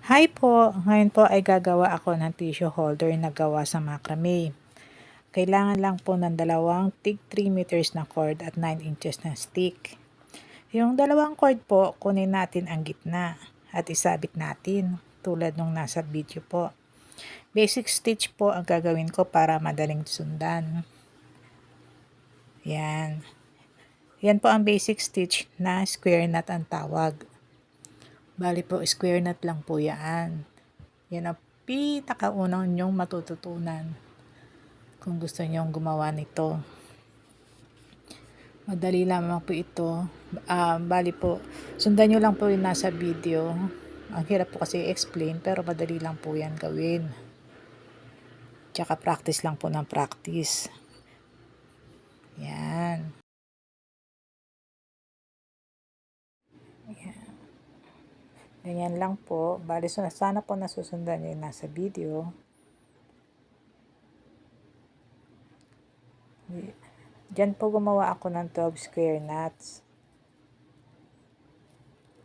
Hi po! Ngayon po ay gagawa ako ng tissue holder na gawa sa macrame. Kailangan lang po ng dalawang tig 3 meters na cord at 9 inches na stick. Yung dalawang cord po, kunin natin ang gitna at isabit natin tulad nung nasa video po. Basic stitch po ang gagawin ko para madaling sundan. Yan. Yan po ang basic stitch na square knot ang tawag. Bali po, square knot lang po yan. Yan ang pinakaunang nyong matututunan kung gusto nyong gumawa nito. Madali lamang po ito. Bali po, sundan nyo lang po yung nasa video. Ang hirap po kasi explain, pero madali lang po yan gawin. Tsaka practice lang po ng practice. Yan. Yan. Ganyan lang po. Bali, sana po nasusundan nyo yung nasa video. Diyan po gumawa ako ng 12 square knots.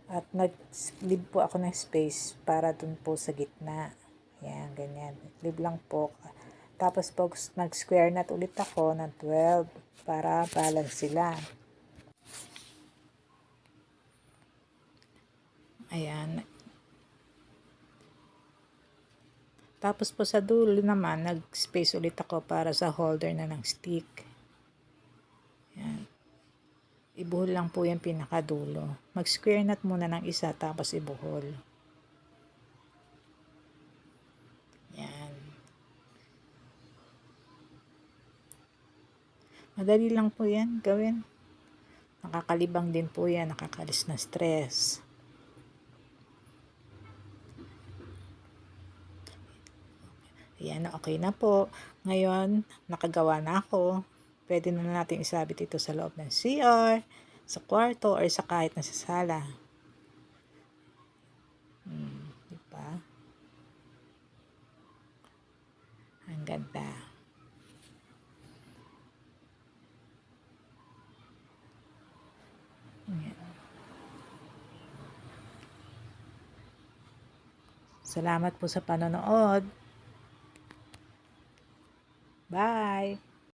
At nag-leave po ako ng space para dun po sa gitna. Yan, ganyan. Leave lang po. Tapos po nag-square knot ulit ako ng 12 para balance sila. Ayan. Tapos po sa dulo naman, nag-space ulit ako para sa holder na ng stick. Ayan. Ibuhol lang po yung pinakadulo. Mag-square knot muna ng isa, tapos ibuhol. Ayan. Madali lang po yan gawin. Nakakalibang din po yan, nakakalis na stress. Ayan, okay na po. Ngayon, nakagawa na ako. Pwede na natin isabit ito sa loob ng CR, sa kwarto, or sa kahit na sa sala. Diba? Ang ganda. Ayan. Salamat po sa panonood. Bye!